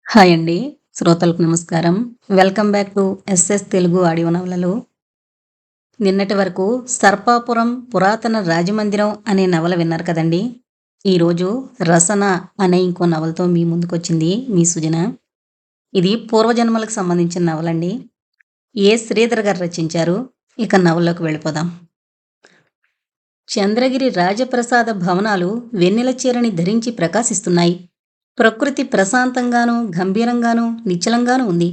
Hi అండి. శ్రోతలకు నమస్కారం. Welcome back to SS Telugu audio నవలలు. నిన్నటి వరకు 'సర్పాపురం పురాతన రాజమందిరం' అనే నవల విన్నారు కదండీ! ఈరోజు 'రసన' అనే ఇంకో నవలతో మీ ముందుకొచ్చింది మీ సుజన. ఇది పూర్వజన్మలకు సంబంధించిన నవలండి. శ్రీధర్ గారు రచించారు. ఇక నవల్లోకి వెళ్ళిపోదాం. చంద్రగిరి రాజప్రసాద భవనాలు వెన్నెల చీరని ధరించి ప్రకాశిస్తున్నాయి. ప్రకృతి ప్రశాంతంగానూ, గంభీరంగానూ, నిశ్చలంగానూ ఉంది.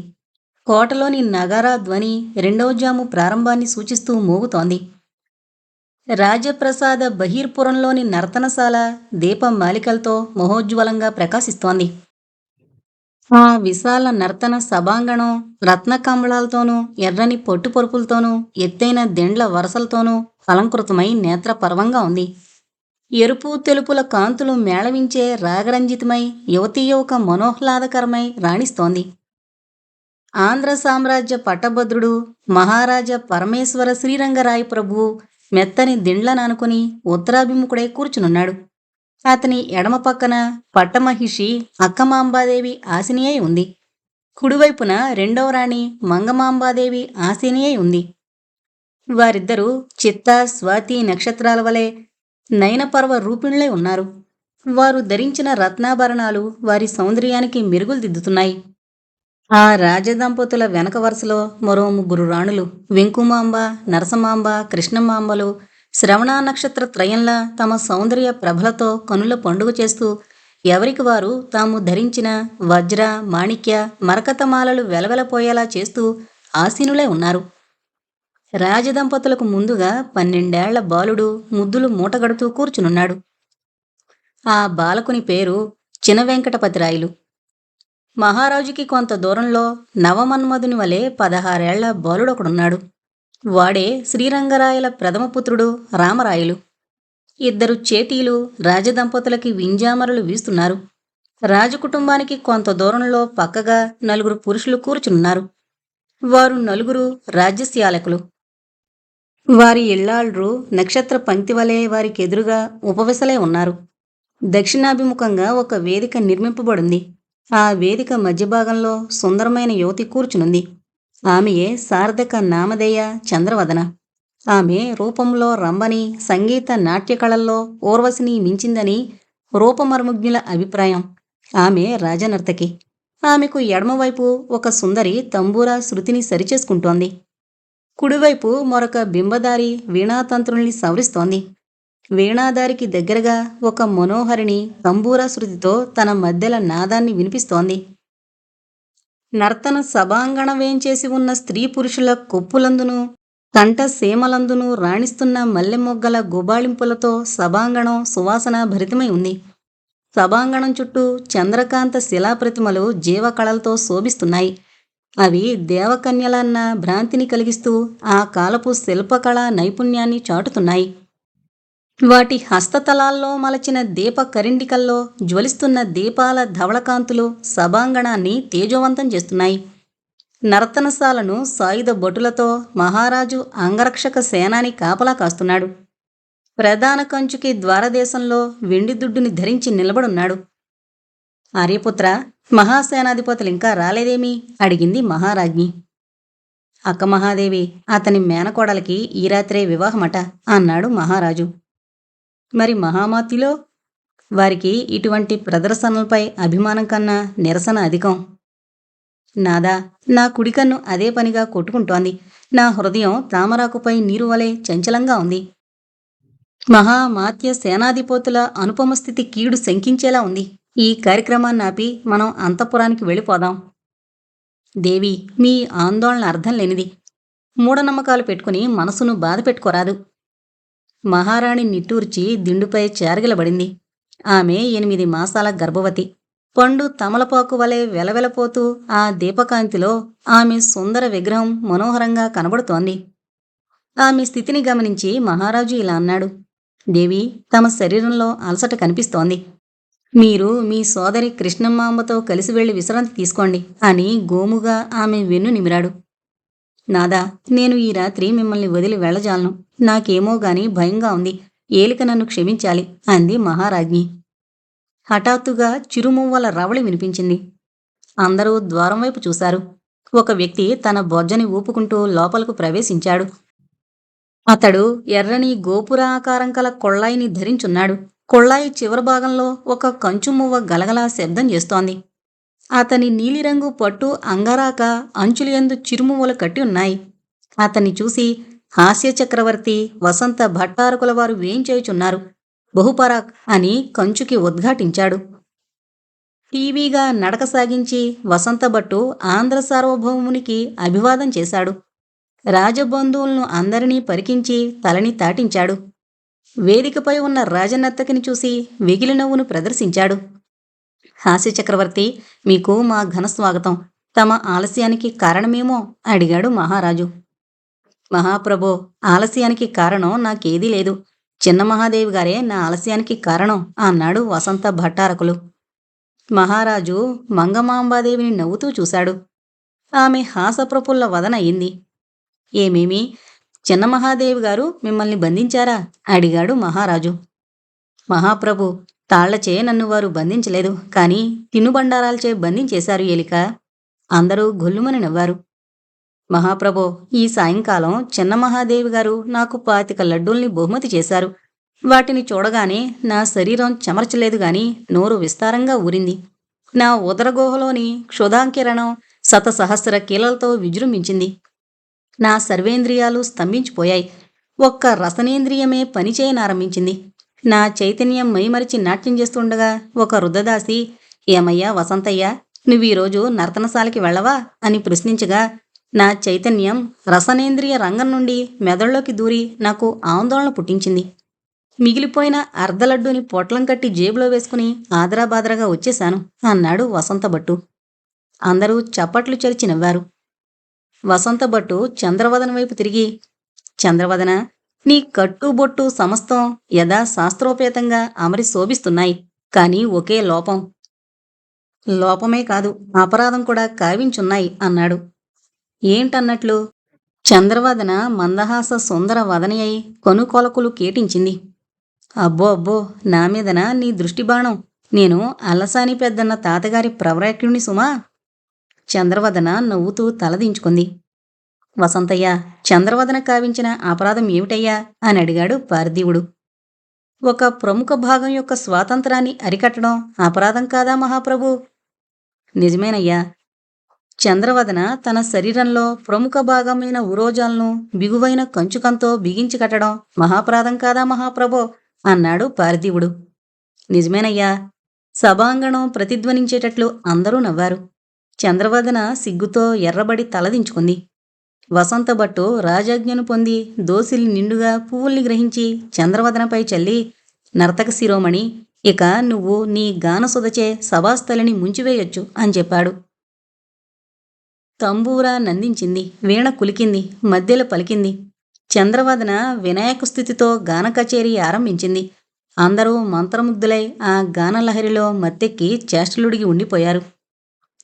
కోటలోని నగారా ధ్వని రెండవ జాము ప్రారంభాన్ని సూచిస్తూ మోగుతోంది. రాజప్రసాద బహిర్పురంలోని నర్తనశాల దీపమాలికలతో మహోజ్వలంగా ప్రకాశిస్తోంది. ఆ విశాల నర్తన సభాంగణం రత్నకమలాలతోనూ, ఎర్రని పొట్టుపరుపులతోనూ, ఎత్తైన దిండ్ల వరసలతోనూ అలంకృతమై నేత్రపర్వంగా ఉంది. ఎరుపు తెలుపుల కాంతులు మేళవించే రాగరంజితమై యువతీయువక మనోహ్లాదకరమై రాణిస్తోంది. ఆంధ్ర సామ్రాజ్య పట్టభద్రుడు మహారాజా పరమేశ్వర శ్రీరంగరాయ ప్రభువు మెత్తని దిండ్లనానుకుని ఉత్తరాభిముఖుడై కూర్చునున్నాడు. అతని ఎడమ పక్కన పట్టమహిషి అక్కమాంబాదేవి ఆసీనియై ఉంది. కుడివైపున రెండవ రాణి మంగమాంబాదేవి ఆసీనియై ఉంది. వారిద్దరూ చిత్త స్వాతి నక్షత్రాల వలె నయనపర్వ రూపిణులై ఉన్నారు. వారు ధరించిన రత్నాభరణాలు వారి సౌందర్యానికి మెరుగులు దిద్దుతున్నాయి. ఆ రాజదంపతుల వెనక వరుసలో మరో ముగ్గురు రాణులు వెంకుమాంబ, నరసమాంబ, కృష్ణమాంబలు శ్రవణ నక్షత్ర త్రయంలా తమ సౌందర్య ప్రభలతో కనుల పండుగ చేస్తూ ఎవరికి వారు తాము ధరించిన వజ్ర, మాణిక్య, మరకతమాలలు వెలవెలపోయేలా చేస్తూ ఆసీనులై ఉన్నారు. రాజదంపతులకు ముందుగా 12 బాలుడు ముద్దులు మూటగడుతూ కూర్చునున్నాడు. ఆ బాలకుని పేరు చినవెంకటపతిరాయలు. మహారాజుకి కొంత దూరంలో నవమన్మధుని వలె 16 బాలుడొకడున్నాడు. వాడే శ్రీరంగరాయల ప్రథమపుత్రుడు రామరాయలు. 2 చేటీలు రాజదంపతులకి వింజామరలు వీస్తున్నారు. రాజకుటుంబానికి కొంత దూరంలో పక్కగా 4 పురుషులు కూర్చునున్నారు. వారు 4 రాజ్యశాలకులు. వారి ఇల్లాళ్రు నక్షత్ర పంక్తి వలె వారికెదురుగా ఉపవిసలే ఉన్నారు. దక్షిణాభిముఖంగా ఒక వేదిక నిర్మింపబడింది. ఆ వేదిక మధ్యభాగంలో సుందరమైన యువతి కూర్చునుంది. ఆమెయే సార్థక నామధేయ చంద్రవదన. ఆమె రూపంలో రంభని, సంగీత నాట్యకళల్లో ఊర్వశిని మించిందని రూపమర్మజ్ఞుల అభిప్రాయం. ఆమె రాజనర్తకి. ఆమెకు ఎడమవైపు ఒక సుందరి తంబూరా శృతిని సరిచేసుకుంటోంది. కుడివైపు మరొక బింబదారి వీణాతంత్రుల్ని సవరిస్తోంది. వీణాదారికి దగ్గరగా ఒక మనోహరిణి తంబూరా శృతితో తన మధ్యల నాదాన్ని వినిపిస్తోంది. నర్తన సభాంగణ వేంచేసి ఉన్న స్త్రీ పురుషుల కొప్పులందును కంఠసీమలందును రాణిస్తున్న మల్లెమొగ్గల గుబాళింపులతో సభాంగణం సువాసన భరితమై ఉంది. సభాంగణం చుట్టూ చంద్రకాంత శిలాప్రతిమలు జీవకళలతో శోభిస్తున్నాయి. అవి దేవకన్యలన్న భ్రాంతిని కలిగిస్తూ ఆ కాలపు శిల్పకళా నైపుణ్యాన్ని చాటుతున్నాయి. వాటి హస్తతలాల్లో మలచిన దీప కరిండికల్లో జ్వలిస్తున్న దీపాల ధవళకాంతులు సభాంగణాన్ని తేజోవంతం చేస్తున్నాయి. నర్తనశాలను సాయుధ భటులతో మహారాజు అంగరక్షక సేనాని కాపలా కాస్తున్నాడు. ప్రధాన కంచుకి ద్వారదేశంలో వెండి దుడ్డుని ధరించి నిలబడున్నాడు. ఆర్యపుత్ర, మహాసేనాధిపతులింకా రాలేదేమీ? అడిగింది మహారాజ్ఞి. అక్క మహాదేవి, అతని మేనకోడలికి ఈ రాత్రే వివాహమట అన్నాడు మహారాజు. మరి మహామాత్యులో? వారికి ఇటువంటి ప్రదర్శనలపై అభిమానం కన్నా నిరసన అధికం. నాదా, నా కుడికన్ను అదే పనిగా కొట్టుకుంటోంది. నా హృదయం తామరాకుపై నీరు వలె చంచలంగా ఉంది. మహామాత్య సేనాధిపతుల అనుపమ స్థితి కీడు శంకించేలా ఉంది. ఈ కార్యక్రమాన్ని ఆపి మనం అంతఃపురానికి వెళ్ళిపోదాం. దేవి, మీ ఆందోళన అర్థం లేనిది. మూఢనమ్మకాలు పెట్టుకుని మనసును బాధ పెట్టుకోరాదు. మహారాణి నిట్టూర్చి దిండుపై చారగిలబడింది. ఆమె 8 మాసాల గర్భవతి. పండు తమలపాకు వలె వెలవెలపోతూ ఆ దీపకాంతిలో ఆమె సుందర విగ్రహం మనోహరంగా కనబడుతోంది. ఆమె స్థితిని గమనించి మహారాజు ఇలా అన్నాడు. దేవి, తమ శరీరంలో అలసట కనిపిస్తోంది. మీరు మీ సోదరి కృష్ణమ్మాంబతో కలిసి వెళ్లి విశ్రాంతి తీసుకోండి అని గోముగా ఆమె వెన్ను నిమిరాడు. నాదా, నేను ఈ రాత్రి మిమ్మల్ని వదిలి వెళ్ళజాలను. నాకేమో గాని భయంగా ఉంది. ఏలిక నన్ను క్షమించాలి అంది మహారాజ్ఞి. హఠాత్తుగా చిరుమువ్వల రవళి వినిపించింది. అందరూ ద్వారం వైపు చూశారు. ఒక వ్యక్తి తన బొజ్జని ఊపుకుంటూ లోపలకు ప్రవేశించాడు. అతడు ఎర్రని గోపురాకారం కల కొళ్ళాయిని ధరించున్నాడు. కొళ్ళాయి చివరి భాగంలో ఒక కంచుమువ్వ గలగలా శబ్దం చేస్తోంది. అతని నీలిరంగు పట్టు అంగరాక అంచులయందు చిరుమువ్వలు కట్టి ఉన్నాయి. అతన్ని చూసి హాస్య చక్రవర్తి వసంత భట్టారకుల వారు వేయించేయుచున్నారు బహుపరాక్ అని కంచుకి ఉద్ఘాటించాడు. టీవీగా నడక సాగించి వసంతభట్టు ఆంధ్ర సార్వభౌమునికి అభివాదం చేశాడు. రాజబంధువులను అందరినీ పరికించి తలని తాటించాడు. వేదికపై ఉన్న రాజనర్తకిని చూసి వెగిలి నవ్వును ప్రదర్శించాడు. హాస్య చక్రవర్తి, మీకు మా ఘనస్వాగతం. తమ ఆలస్యానికి కారణమేమో అడిగాడు మహారాజు. మహాప్రభో, ఆలస్యానికి కారణం నాకేదీ లేదు. చిన్న మహాదేవి గారే నా ఆలస్యానికి కారణం అన్నాడు వసంత భట్టారకులు. మహారాజు మంగమాంబాదేవిని నవ్వుతూ చూశాడు. ఆమె హాసప్రఫుల్ల వదన అయింది. ఏమేమి, చిన్న మహాదేవి గారు మిమ్మల్ని బంధించారా అడిగాడు మహారాజు. మహాప్రభు, తాళ్లచే నన్ను వారు బంధించలేదు, కానీ తినుబండారాలచే బంధించేశారు ఏలిక. అందరూ గొల్లుమని నవ్వారు. మహాప్రభో, ఈ సాయంకాలం చిన్న మహాదేవి గారు నాకు 25 లడ్డూల్ని బహుమతి చేశారు. వాటిని చూడగానే నా శరీరం చెమర్చలేదు గాని నోరు విస్తారంగా ఊరింది. నా ఉదరగోహలోని క్షుధాంకిరణం శతసహస్ర కీలలతో విజృంభించింది. నా సర్వేంద్రియాలు స్తంభించిపోయాయి. ఒక్క రసనేంద్రియమే పనిచేయనారంభించింది. నా చైతన్యం మైమరిచి నాట్యం చేస్తుండగా ఒక వృద్ధదాసి, ఏమయ్యా వసంతయ్య, నువ్వీరోజు నర్తనశాలకి వెళ్ళవా అని ప్రశ్నించగా నా చైతన్యం రసనేంద్రియ రంగం నుండి మెదడులోకి దూరి నాకు ఆందోళన పుట్టించింది. మిగిలిపోయిన అర్ధలడ్డూని పొట్లం కట్టి జేబులో వేసుకుని ఆదరాబాదరాగా వచ్చేశాను అన్నాడు వసంతభట్టు. అందరూ చప్పట్లు చరిచి నవ్వారు. వసంతభట్టు చంద్రవదన వైపు తిరిగి, చంద్రవదన, నీ కట్టుబొట్టు సమస్తం యథా శాస్త్రోపేతంగా అమరి శోభిస్తున్నాయి. కానీ ఒకే లోపం. లోపమే కాదు, అపరాధం కూడా కావించున్నాయి అన్నాడు. ఏంటన్నట్లు? చంద్రవదన మందహాస సుందర వదని అయి కొనుకొలకులు కేటించింది. అబ్బో అబ్బో, నా మీదన నీ దృష్టి బాణం. నేను అల్లసాని పెద్దన్న తాతగారి ప్రవరకుణ్ణి సుమా. చంద్రవదన నవ్వుతూ తలదించుకుంది. వసంతయ్య, చంద్రవదన కావించిన అపరాధం ఏమిటయ్యా అని అడిగాడు పార్థివుడు. ఒక ప్రముఖ భాగం యొక్క స్వాతంత్రాన్ని అరికట్టడం అపరాధం కాదా మహాప్రభు? నిజమేనయ్యా. చంద్రవదన తన శరీరంలో ప్రముఖ భాగమైన ఉరోజాలను బిగువైన కంచుకంతో బిగించి కట్టడం మహాప్రాధం కాదా మహాప్రభో అన్నాడు పార్థివుడు. నిజమేనయ్యా. సభాంగణం ప్రతిధ్వనించేటట్లు అందరూ నవ్వారు. చంద్రవదన సిగ్గుతో ఎర్రబడి తలదించుకుంది. వసంతభట్టు రాజాజ్ఞను పొంది దోసిలి నిండుగా పువ్వుల్ని గ్రహించి చంద్రవదనపై చల్లి, నర్తక శిరోమణి, ఇక నువ్వు నీ గానసుదచే సభాస్థలిని ముంచివేయొచ్చు అని చెప్పాడు. తంబూరా నందించింది, వీణ కులికింది, మధ్యలో పలికింది. చంద్రవదన వినాయక స్థుతితో గాన కచేరీ ఆరంభించింది. అందరూ మంత్రముగ్ధులై ఆ గానలహరిలో మత్తెక్కి చేష్టలుడిగి ఉండిపోయారు.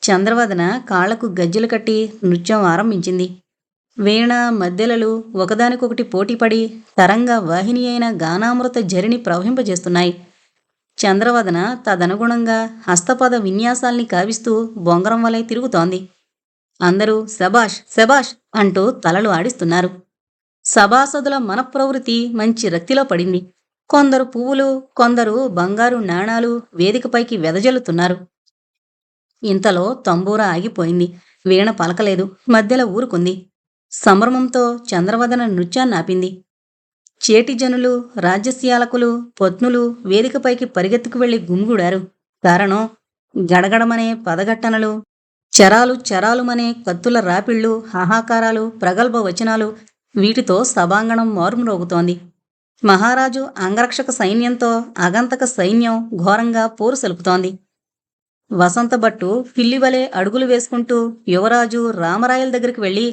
చంద్రవదన కాళ్లకు గజ్జెలు కట్టి నృత్యం ఆరంభించింది. వీణ మద్దెలలు ఒకదానికొకటి పోటీపడి తరంగ వాహిని అయిన గానామృత జరిని ప్రవహింపజేస్తున్నాయి. చంద్రవదన తదనుగుణంగా హస్తపద విన్యాసాల్ని కావిస్తూ బొంగరం వలె తిరుగుతోంది. అందరూ శబాష్ శబాష్ అంటూ తలలు ఆడిస్తున్నారు. సభాసదుల మనఃప్రవృత్తి మంచి రక్తిలో పడింది. కొందరు పువ్వులు, కొందరు బంగారు నాణాలు వేదికపైకి వెదజల్లుతున్నారు. ఇంతలో తంబూరా ఆగిపోయింది. వీణ పలకలేదు, మధ్యలో ఊరుకుంది. సంభ్రమంతో చంద్రవదన నృత్యాన్నాపింది. చేటిజనులు, రాజ్యస్యాలకులు, పత్నులు వేదికపైకి పరిగెత్తుకు వెళ్లి గుమిగూడారు. కారణం, గడగడమనే పదఘట్టనలు, చరాలు చరాలుమనే కత్తుల రాపిళ్ళు, హాహాకారాలు, ప్రగల్భ వచనాలు, వీటితో సభాంగణం మారుమ్రోగుతోంది. మహారాజు అంగరక్షక సైన్యంతో అగంతక సైన్యం ఘోరంగా పోరు సలుపుతోంది. వసంతభట్టు పిల్లివలే అడుగులు వేసుకుంటూ యువరాజు రామరాయల దగ్గరికి వెళ్ళి,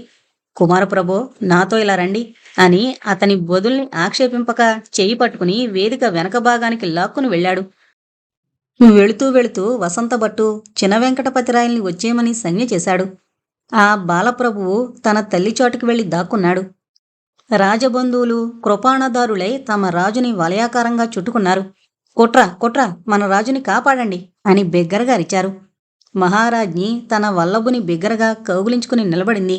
కుమారప్రభో, నాతో ఇలా రండి అని అతని బొదుల్ని ఆక్షేపింపక చెయ్యి పట్టుకుని వేదిక వెనక భాగానికి లాక్కుని వెళ్ళాడు. వెళుతూ వెళుతూ వసంతభట్టు చిన్న వెంకటపతిరాయల్ని వచ్చేయమని సంజ్ఞ చేశాడు. ఆ బాలప్రభువు తన తల్లి చోటుకి వెళ్లి దాక్కున్నాడు. రాజబంధువులు కృపాణదారులై తమ రాజుని వలయాకారంగా చుట్టుకున్నారు. కొట్రా కొట్రా, మన రాజుని కాపాడండి అని బెగ్గరగా అరిచారు. మహారాజ్ఞి తన వల్లభుని బిగ్గరగా కౌగిలించుకుని నిలబడింది.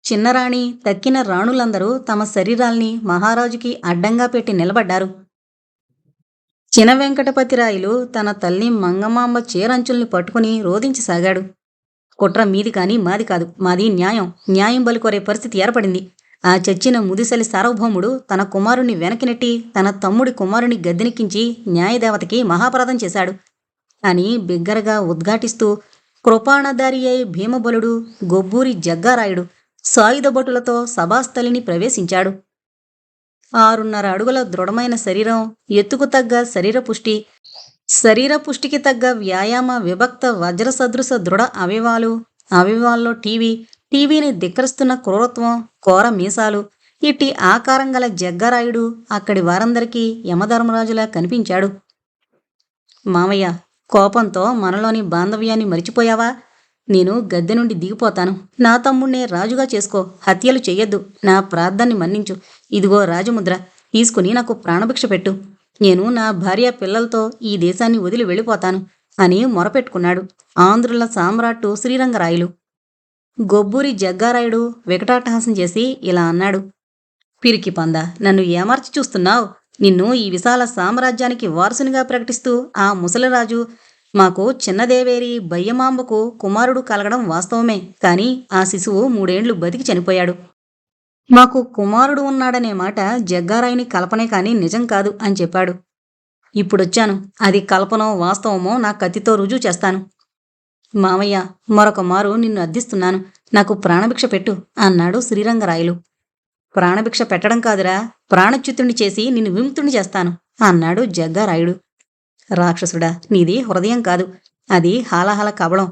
చిన్నరాణి తక్కిన రాణులందరూ తమ శరీరాల్ని మహారాజుకి అడ్డంగా పెట్టి నిలబడ్డారు. చిన వెంకటపతిరాయలు తన తల్లి మంగమాంబ చీరంచుల్ని పట్టుకుని రోదించసాగాడు. కుట్ర మీది కాని మాది కాదు, మాది న్యాయం. న్యాయం బలికొరే పరిస్థితి ఏర్పడింది. ఆ చచ్చిన ముదిసలి సార్వభౌముడు తన కుమారుణ్ణి వెనక్కి నెట్టి తన తమ్ముడి కుమారుని గద్దెనెక్కించి న్యాయదేవతకి మహాపరాధం చేశాడు అని బిగ్గరగా ఉద్ఘాటిస్తూ కృపాణధారి అయి భీమబలుడు గొబ్బూరి జగ్గారాయుడు సాయుధ భటులతో సభాస్థలిని ప్రవేశించాడు. 6.5 అడుగుల దృఢమైన శరీరం, ఎత్తుకు తగ్గ శరీర పుష్టికి తగ్గ వ్యాయామ విభక్త వజ్రసదృశ దృఢ అవయవాలు, అవయవాల్లో టీవీని ధిక్కరిస్తున్న క్రూరత్వం, కోర మీసాలు, ఇట్టి ఆకారం గల జగ్గారాయుడు అక్కడి వారందరికీ యమధర్మరాజులా కనిపించాడు. మామయ్య, కోపంతో మనలోని బాంధవ్యాన్ని మరిచిపోయావా? నేను గద్దె నుండి దిగిపోతాను. నా తమ్ముణ్ణే రాజుగా చేసుకో. హత్యలు చెయ్యొద్దు. నా ప్రార్థన్ని మన్నించు. ఇదిగో రాజముద్ర, తీసుకుని నాకు ప్రాణభిక్ష పెట్టు. నేను నా భార్య పిల్లలతో ఈ దేశాన్ని వదిలి వెళ్ళిపోతాను అని మొరపెట్టుకున్నాడు ఆంధ్రుల సామ్రాట్టు శ్రీరంగరాయలు. గొబ్బూరి జగ్గారాయుడు వికటాట్టహాసం చేసి ఇలా అన్నాడు. పిరికి పంద, నన్ను ఏమార్చి చూస్తున్నావు? నిన్ను ఈ విశాల సామ్రాజ్యానికి వారసునిగా ప్రకటిస్తూ ఆ ముసలిరాజు మాకు చిన్నదేవేరి బయ్యమాంబకు కుమారుడు కలగడం వాస్తవమే, కాని ఆ శిశువు 3 ఏండ్లు బతికి చనిపోయాడు. మాకు కుమారుడు ఉన్నాడనే మాట జగ్గారాయుని కల్పనే కాని నిజం కాదు అని చెప్పాడు. ఇప్పుడొచ్చాను. అది కల్పనో వాస్తవమో నా కత్తితో రుజువు చేస్తాను. మామయ్య, మరొక మారు నిన్ను అర్థిస్తున్నాను. నాకు ప్రాణభిక్ష పెట్టు అన్నాడు శ్రీరంగరాయలు. ప్రాణభిక్ష పెట్టడం కాదురా, ప్రాణచ్యుతుణ్ణి చేసి నిన్ను విముక్తుణ్ణి చేస్తాను అన్నాడు జగ్గారాయుడు. రాక్షసుడా, నీది హృదయం కాదు, అది హాలాహల కబళం.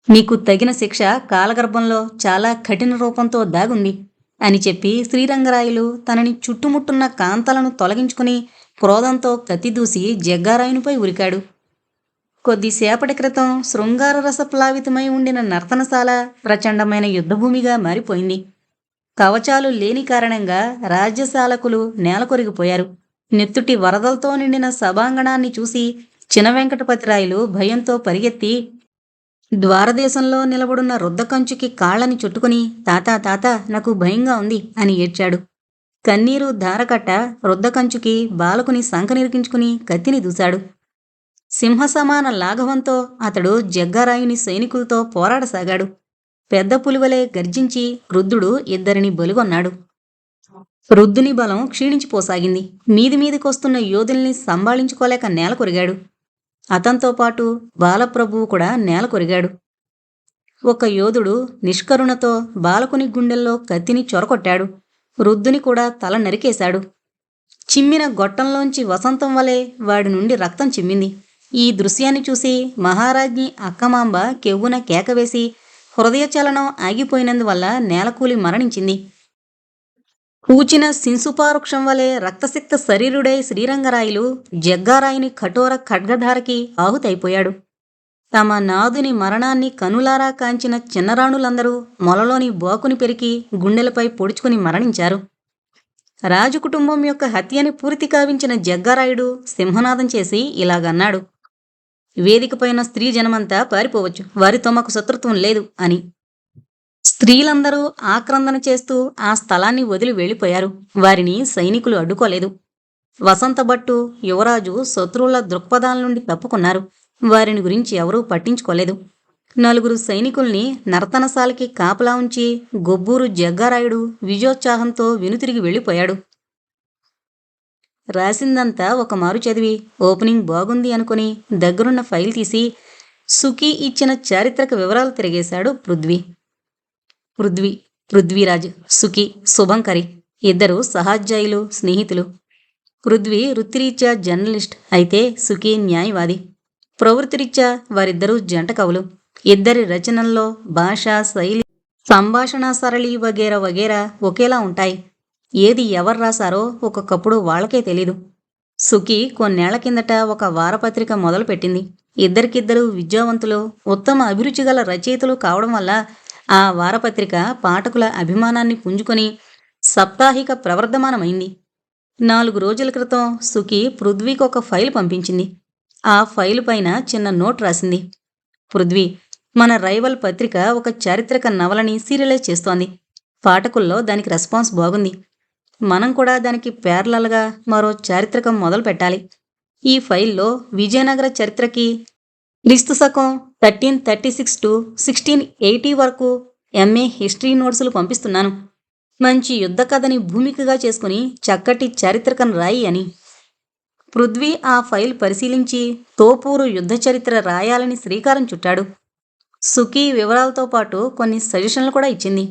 నీకు తగిన శిక్ష కాలగర్భంలో చాలా కఠిన రూపంతో దాగుంది అని చెప్పి శ్రీరంగరాయలు తనని చుట్టుముట్టున్న కాంతలను తొలగించుకుని క్రోధంతో కత్తిదూసి జగ్గారాయునిపై ఉరికాడు. కొద్దిసేపటి క్రితం శృంగారరసప్లావితమై ఉండిన నర్తనశాల ప్రచండమైన యుద్ధభూమిగా మారిపోయింది. కవచాలు లేని కారణంగా రాజ్యశాలకులు నేలకొరిగిపోయారు. నెత్తుటి వరదలతో నిండిన సభాంగణాన్ని చూసి చిన వెంకటపతిరాయలు భయంతో పరిగెత్తి ద్వారదేశంలో నిలబడున్న రుద్దకంచుకి కాళ్ళని చుట్టుకుని తాత నాకు భయంగా ఉంది అని ఏడ్చాడు. కన్నీరు ధారకట్ట రుద్దకంచుకి బాలకుని సంకనిరికించుకుని కత్తిని దూశాడు. సింహసమాన లాఘవంతో అతడు జగ్గారాయుని సైనికులతో పోరాడసాగాడు. పెద్ద పులివలే గర్జించి రుద్రుడు 2 బలిగొన్నాడు. రుద్దుని బలం క్షీణించిపోసాగింది. మీదికొస్తున్న యోధుల్ని సంభాళించుకోలేక నేలకొరిగాడు. అతనితో పాటు బాలప్రభువు కూడా నేలకొరిగాడు. ఒక యోధుడు నిష్కరుణతో బాలకుని గుండెల్లో కత్తిని చొరకొట్టాడు. రుద్దుని కూడా తల నరికేశాడు. చిమ్మిన గొట్టంలోంచి వసంతం వలె వాడి నుండి రక్తం చిమ్మింది. ఈ దృశ్యాన్ని చూసి మహారాజ్ఞి అక్కమాంబ కెవ్వున కేకవేసి హృదయచలనం ఆగిపోయినందువల్ల నేలకూలి మరణించింది. పూచిన శింసుపావృక్షం వలె రక్తసిక్త శరీరుడై శ్రీరంగరాయలు జగ్గారాయుని కఠోర ఖడ్గధారకి ఆహుతైపోయాడు. తమ నాదుని మరణాన్ని కనులారా కాంచిన చిన్నరాణులందరూ మొలలోని బోకుని పెరికి గుండెలపై పొడుచుకుని మరణించారు. రాజకుటుంబం యొక్క హత్యని పూర్తి కావించిన జగ్గారాయుడు సింహనాదం చేసి ఇలాగన్నాడు. వేదికపైన స్త్రీ జనమంతా పారిపోవచ్చు, వారితో మాకు శత్రుత్వం లేదు అని. స్త్రీలందరూ ఆక్రందన చేస్తూ ఆ స్థలాన్ని వదిలి వెళ్ళిపోయారు. వారిని సైనికులు అడ్డుకోలేదు. వసంతభట్టు, యువరాజు శత్రువుల దృక్పథాల నుండి తప్పుకున్నారు. వారిని గురించి ఎవరూ పట్టించుకోలేదు. 4 సైనికుల్ని నర్తనశాలకి కాపలా ఉంచి గొబ్బూరు జగ్గారాయుడు విజయోత్సాహంతో వెనుతిరిగి వెళ్ళిపోయాడు. రాసిందంతా ఒక మారు చదివి ఓపెనింగ్ బాగుంది అనుకుని దగ్గరున్న ఫైల్ తీసి సుఖీ ఇచ్చిన చారిత్రక వివరాలు తిరిగేశాడు పృథ్వీరాజ్, సుఖీ, శుభంకరి 2 సహాధ్యాయులు, స్నేహితులు. పృథ్వీ వృత్తిరీత్యా జర్నలిస్ట్ అయితే సుఖీ న్యాయవాది. ప్రవృత్తిరీత్యా వారిద్దరూ జంట కవులు. 2 రచనల్లో భాషా శైలి, సంభాషణ సరళి వగేరా ఒకేలా ఉంటాయి. ఏది ఎవరు రాశారో ఒక్కొక్కప్పుడు వాళ్లకే తెలీదు. సుఖీ కొన్నేళ్ల కిందట ఒక వారపత్రిక మొదలుపెట్టింది. 2 విద్యావంతులు, ఉత్తమ అభిరుచి గల రచయితలు కావడం వల్ల ఆ వారపత్రిక పాఠకుల అభిమానాన్ని పుంజుకొని సాప్తాహిక ప్రవర్ధమానమైంది. 4 రోజుల క్రితం సుఖీ పృథ్వీకి ఒక ఫైల్ పంపించింది. ఆ ఫైలు పైన చిన్న నోట్ రాసింది. పృథ్వీ, మన రైవల్ పత్రిక ఒక చారిత్రక నవలని సీరియలైజ్ చేస్తోంది. పాఠకుల్లో దానికి రెస్పాన్స్ బాగుంది. మనం కూడా దానికి ప్యారలల్గా మరో చారిత్రకం మొదలు పెట్టాలి. ఈ ఫైల్లో విజయనగర చరిత్రకి క్రీస్తు శకం 1336 టు 1680 వరకు ఎంఏ హిస్టరీ నోట్సులు పంపిస్తున్నాను. మంచి యుద్ధ కథని భూమికగా చేసుకుని చక్కటి చారిత్రకం రాయి అని. పృథ్వీ ఆ ఫైల్ పరిశీలించి తోపూరు యుద్ధ చరిత్ర రాయాలని శ్రీకారం చుట్టాడు. సుఖీ వివరాలతో పాటు కొన్ని సజెషన్లు కూడా ఇచ్చింది.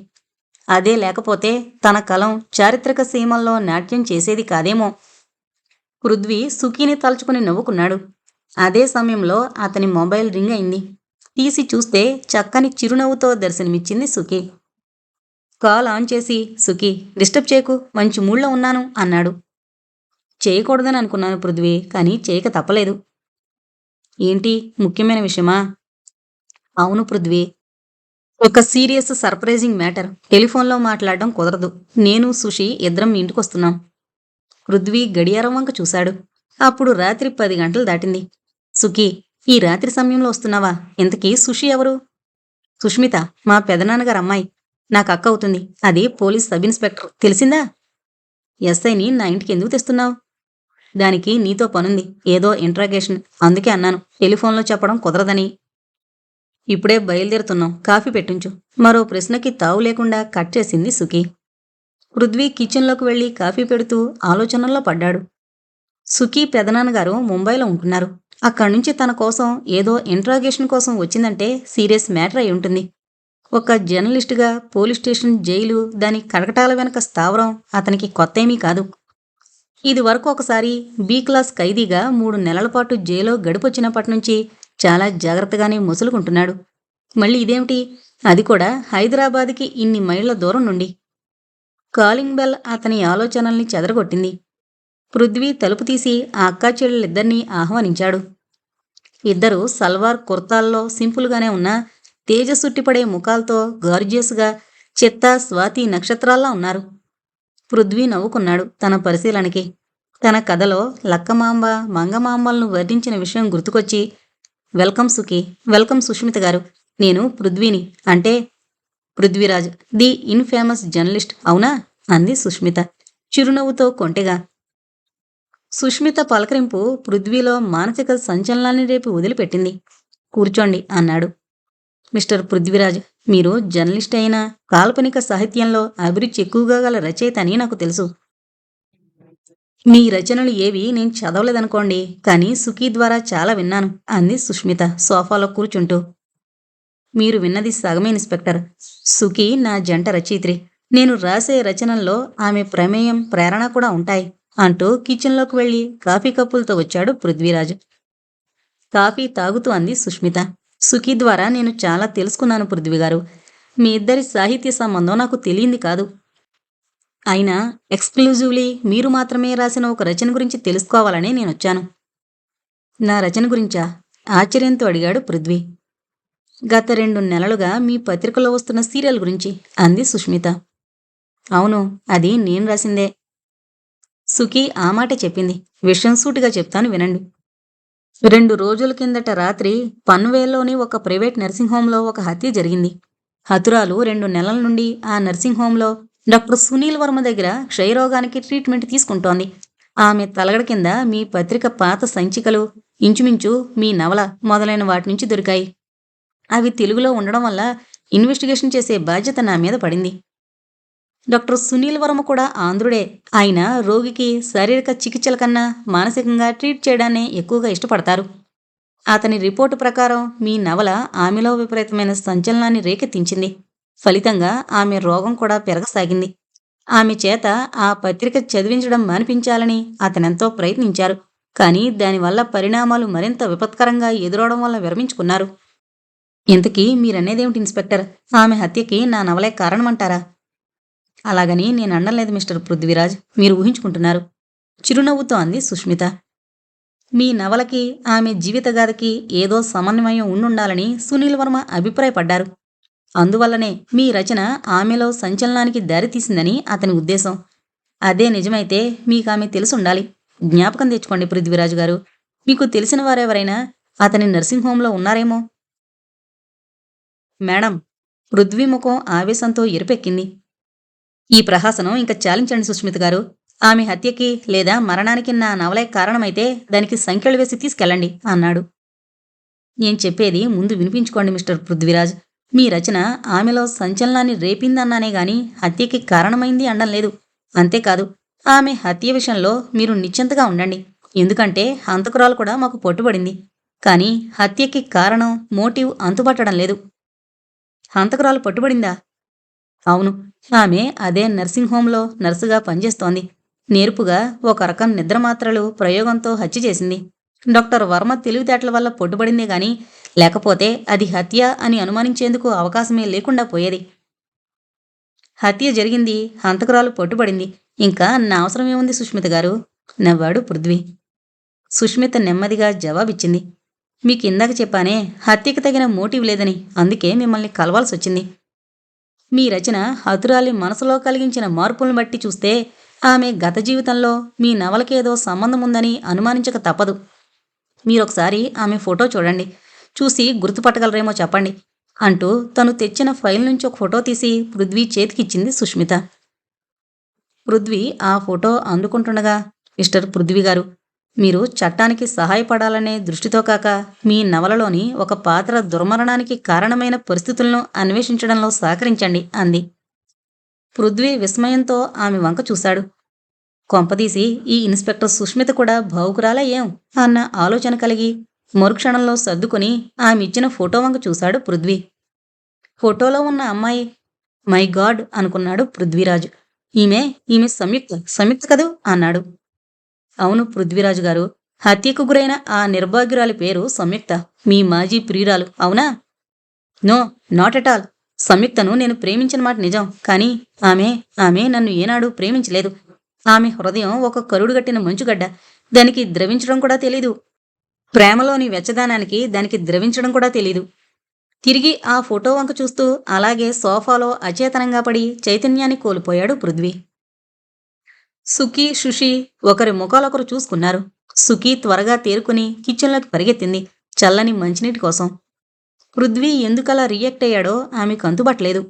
అదే లేకపోతే తన కలం చారిత్రక సీమల్లో నాట్యం చేసేది కాదేమో. పృథ్వీ సుఖీని తలుచుకుని నవ్వుకున్నాడు. అదే సమయంలో అతని మొబైల్ రింగ్ అయింది. తీసి చూస్తే చక్కని చిరునవ్వుతో దర్శనమిచ్చింది సుఖీ. కాల్ ఆన్ చేసి, సుఖీ, డిస్టర్బ్ చేయకు, మంచి మూడ్లో ఉన్నాను అన్నాడు. చేయకూడదని అనుకున్నాను పృథ్వీ, కానీ చేయక తప్పలేదు. ఏంటి, ముఖ్యమైన విషయమా? అవును పృథ్వీ, ఒక సీరియస్ సర్ప్రైజింగ్ మ్యాటర్. టెలిఫోన్లో మాట్లాడడం కుదరదు. నేను సుషి ఇద్దరం మీ ఇంటికొస్తున్నాం. పృథ్వీ గడియారం వంక చూశాడు. అప్పుడు రాత్రి 10 గంటలు దాటింది. సుఖీ, ఈ రాత్రి సమయంలో వస్తున్నావా? ఇంతకీ సుషి ఎవరు? సుష్మిత, మా పెదనాన్నగారు అమ్మాయి. నాకు అక్క అవుతుంది. అది పోలీస్ సబ్ ఇన్స్పెక్టర్, తెలిసిందా? ఎస్ఐని నా ఇంటికి ఎందుకు తెస్తున్నావు? దానికి నీతో పనుంది, ఏదో ఇంట్రాగేషన్. అందుకే అన్నాను, టెలిఫోన్లో చెప్పడం కుదరదని. ఇప్పుడే బయలుదేరుతున్నాం, కాఫీ పెట్టించు. మరో ప్రశ్నకి తావు లేకుండా కట్ చేసింది సుఖీ. పృథ్వీ కిచెన్లోకి వెళ్లి కాఫీ పెడుతూ ఆలోచనల్లో పడ్డాడు. సుఖీ పెదనాన్నగారు ముంబైలో ఉంటున్నారు. అక్కడ్నుంచి తన కోసం ఏదో ఇంట్రాగేషన్ కోసం వచ్చిందంటే సీరియస్ మ్యాటర్ అయి ఉంటుంది. ఒక జర్నలిస్టుగా పోలీస్ స్టేషన్, జైలు, దాని కటకటాల వెనక స్థావరం అతనికి కొత్తేమీ కాదు. ఇది వరకు ఒకసారి బి క్లాస్ ఖైదీగా 3 నెలల పాటు జైల్లో గడిపొచ్చినప్పటినుంచి చాలా జాగ్రత్తగానే మొసులుకుంటున్నాడు. మళ్ళీ ఇదేమిటి, అది కూడా హైదరాబాద్కి ఇన్ని మైళ్ల దూరం నుండి? కాలింగ్ బెల్ అతని ఆలోచనల్ని చెదరగొట్టింది. పృథ్వీ తలుపు తీసి ఆ అక్కా చెల్లెలిద్దరినీ ఆహ్వానించాడు. ఇద్దరు సల్వార్ కుర్తాల్లో సింపుల్గానే ఉన్న తేజస్సుట్టిపడే ముఖాలతో గార్జియస్గా చిత్తా స్వాతి నక్షత్రాల్లా ఉన్నారు. పృథ్వీ నవ్వుకున్నాడు తన పరిశీలనకి. తన కథలో లక్కమాంబ, మంగమాంబలను వర్ణించిన విషయం గుర్తుకొచ్చి, వెల్కమ్ సుఖీ, వెల్కమ్ సుష్మిత గారు. నేను పృథ్వీని, అంటే పృథ్వీరాజ్, ది ఇన్ఫేమస్ జర్నలిస్ట్, అవునా? అంది సుష్మిత చిరునవ్వుతో కొంటెగా. సుష్మిత పలకరింపు పృథ్వీలో మానసిక సంచలనాన్ని రేపు వదిలిపెట్టింది. కూర్చోండి అన్నాడు. మిస్టర్ పృథ్వీరాజ్, మీరు జర్నలిస్ట్ అయినా కాల్పనిక సాహిత్యంలో అభిరుచి ఎక్కువగా గల రచయిత అని నాకు తెలుసు. మీ రచనలు ఏవి నేను చదవలేదనుకోండి, కానీ సుఖీ ద్వారా చాలా విన్నాను అంది సుష్మిత సోఫాలో కూర్చుంటూ. మీరు విన్నది సగమే ఇన్స్పెక్టర్. సుఖీ నా జంట రచయిత్రి. నేను రాసే రచనల్లో ఆమె ప్రమేయం, ప్రేరణ కూడా ఉంటాయి అంటూ కిచెన్లోకి వెళ్లి కాఫీ కప్పులతో వచ్చాడు పృథ్వీరాజ్. కాఫీ తాగుతూ అంది సుష్మిత. సుఖీ ద్వారా నేను చాలా తెలుసుకున్నాను పృథ్వీగారు. మీ ఇద్దరి సాహిత్య సంబంధం నాకు తెలియంది కాదు. అయినా ఎక్స్క్లూజివ్లీ మీరు మాత్రమే రాసిన ఒక రచన గురించి తెలుసుకోవాలని నేనొచ్చాను. నా రచన గురించా? ఆశ్చర్యంతో అడిగాడు పృథ్వీ. గత 2 నెలలుగా మీ పత్రికలో వస్తున్న సీరియల్ గురించి అంది సుష్మిత. అవును, అది నేను రాసిందే. సుఖీ ఆ మాట చెప్పింది. విషయం సూటిగా చెప్తాను వినండి. 2 రోజుల కిందట రాత్రి పన్వేల్లోని ఒక ప్రైవేట్ నర్సింగ్ హోంలో ఒక హత్య జరిగింది. హతురాలు 2 నెలల నుండి ఆ నర్సింగ్ హోంలో డాక్టర్ సునీల్ వర్మ దగ్గర క్షయరోగానికి ట్రీట్మెంట్ తీసుకుంటోంది. ఆమె తలగడ కింద మీ పత్రిక పాత సంచికలు, ఇంచుమించు మీ నవల మొదలైన వాటి నుంచి దొరికాయి. అవి తెలుగులో ఉండడం వల్ల ఇన్వెస్టిగేషన్ చేసే బాధ్యత నా మీద పడింది. డాక్టర్ సునీల్ వర్మ కూడా ఆంధ్రుడే. ఆయన రోగికి శారీరక చికిత్సల కన్నా మానసికంగా ట్రీట్ చేయడాన్నే ఎక్కువగా ఇష్టపడతారు. అతని రిపోర్టు ప్రకారం మీ నవల ఆమెలో విపరీతమైన సంచలనాన్ని రేకెత్తించింది. ఫలితంగా ఆమె రోగం కూడా పెరగసాగింది. ఆమె చేత ఆ పత్రిక చదివించడం మానిపించాలని అతనెంతో ప్రయత్నించారు. కానీ దానివల్ల పరిణామాలు మరింత విపత్కరంగా ఎదురవడం వల్ల విరమించుకున్నారు. ఇంతకీ మీరనేదేమిటి ఇన్స్పెక్టర్? ఆమె హత్యకి నా నవలే కారణమంటారా? అలాగని నేను అనలేదు మిస్టర్ పృథ్వీరాజ్, మీరు ఊహించుకుంటున్నారు. చిరునవ్వుతో అంది సుష్మిత. మీ నవలకి ఆమె జీవితగాథకి ఏదో సమన్వయం ఉండుండాలని సునీల్ వర్మ అభిప్రాయపడ్డారు. అందువల్లనే మీ రచన ఆమెలో సంచలనానికి దారితీసిందని అతని ఉద్దేశం. అదే నిజమైతే మీకామె తెలుసుండాలి. జ్ఞాపకం తెచ్చుకోండి పృథ్వీరాజు గారు. మీకు తెలిసిన వారెవరైనా అతని నర్సింగ్ హోంలో ఉన్నారేమో? మేడం, పృథ్వీ ముఖం ఆవేశంతో ఎరుపెక్కింది. ఈ ప్రహసనం ఇంక చాలించండి సుష్మిత గారు. ఆమె హత్యకి లేదా మరణానికి నా నవలే కారణమైతే దానికి సంఖ్యలు వేసి తీసుకెళ్ళండి అన్నాడు. నేను చెప్పేది ముందు వినిపించుకోండి మిస్టర్ పృథ్వీరాజ్. మీ రచన ఆమెలో సంచలనాన్ని రేపిందన్నానే గాని హత్యకి కారణమైంది అనడం లేదు. అంతేకాదు, ఆమె హత్య విషయంలో మీరు నిశ్చింతగా ఉండండి. ఎందుకంటే హంతకురాలు కూడా మాకు పట్టుబడింది. కానీ హత్యకి కారణం, మోటివ్ అంతుపట్టడం లేదు. హంతకురాలు పట్టుబడిందా? అవును. ఆమె అదే నర్సింగ్ హోంలో నర్సుగా పనిచేస్తోంది. నేర్పుగా ఒక రకం నిద్రమాత్రలు ప్రయోగంతో హత్య చేసింది. డాక్టర్ వర్మ తెలివితేటల వల్ల పట్టుబడిందే గాని, లేకపోతే అది హత్య అని అనుమానించేందుకు అవకాశమే లేకుండా పోయేది. హత్య జరిగింది, హంతకురాలు పట్టుబడింది. ఇంకా నా అవసరమేముంది సుష్మిత గారు? నవ్వాడు పృథ్వీ. సుష్మిత నెమ్మదిగా జవాబిచ్చింది. మీకిందాక చెప్పానే, హత్యకి తగిన మోటివ్ లేదని. అందుకే మిమ్మల్ని కలవాల్సొచ్చింది. మీ రచన హతురాలి మనసులో కలిగించిన మార్పులను బట్టి చూస్తే ఆమె గత జీవితంలో మీ నవలకేదో సంబంధముందని అనుమానించక తప్పదు. మీరొకసారి ఆమె ఫోటో చూడండి. చూసి గుర్తుపట్టగలరేమో చెప్పండి అంటూ తను తెచ్చిన ఫైల్ నుంచి ఒక ఫోటో తీసి పృథ్వీ చేతికిచ్చింది సుష్మిత. పృథ్వీ ఆ ఫోటో అందుకుంటుండగా, మిస్టర్ పృథ్వీ గారు, మీరు చట్టానికి సహాయపడాలనే దృష్టితో కాక మీ నవలలోని ఒక పాత్ర దుర్మరణానికి కారణమైన పరిస్థితులను అన్వేషించడంలో సహకరించండి అంది. పృథ్వీ విస్మయంతో ఆమె వంక చూశాడు. కొంపదీసి ఈ ఇన్స్పెక్టర్ సుష్మిత కూడా భావుకురాలా ఏం అన్న ఆలోచన కలిగి మరుక్షణంలో సర్దుకుని ఆమె ఇచ్చిన ఫోటో వంక చూశాడు పృథ్వీ. ఫోటోలో ఉన్న అమ్మాయి, మై గాడ్ అనుకున్నాడు పృథ్వీరాజు. ఈమె ఈమె సంయుక్త సంయుక్త కదూ అన్నాడు. అవును పృథ్వీరాజు గారు, హత్యకు గురైన ఆ నిర్భాగ్యురాలి పేరు సంయుక్త. మీ మాజీ ప్రియురాలు, అవునా? No, not at all. సంయుక్తను నేను ప్రేమించిన మాట నిజం. కానీ ఆమె ఆమె నన్ను ఏనాడూ ప్రేమించలేదు. ఆమె హృదయం ఒక కరుడుగట్టిన మంచుగడ్డ. దానికి ద్రవించడం కూడా తెలీదు. ప్రేమలోని వెచ్చదానానికి దానికి ద్రవించడం కూడా తెలీదు. తిరిగి ఆ ఫోటో వంక చూస్తూ అలాగే సోఫాలో అచేతనంగా పడి చైతన్యాన్ని కోల్పోయాడు పృథ్వీ. సుఖీ, శుషి ఒకరి ముఖాలొకరు చూసుకున్నారు. సుఖీ త్వరగా తేరుకుని కిచెన్లోకి పరిగెత్తింది చల్లని మంచినీటి కోసం. పృథ్వీ ఎందుకలా రియాక్ట్ అయ్యాడో ఆమెకు అంతుబట్టలేదు.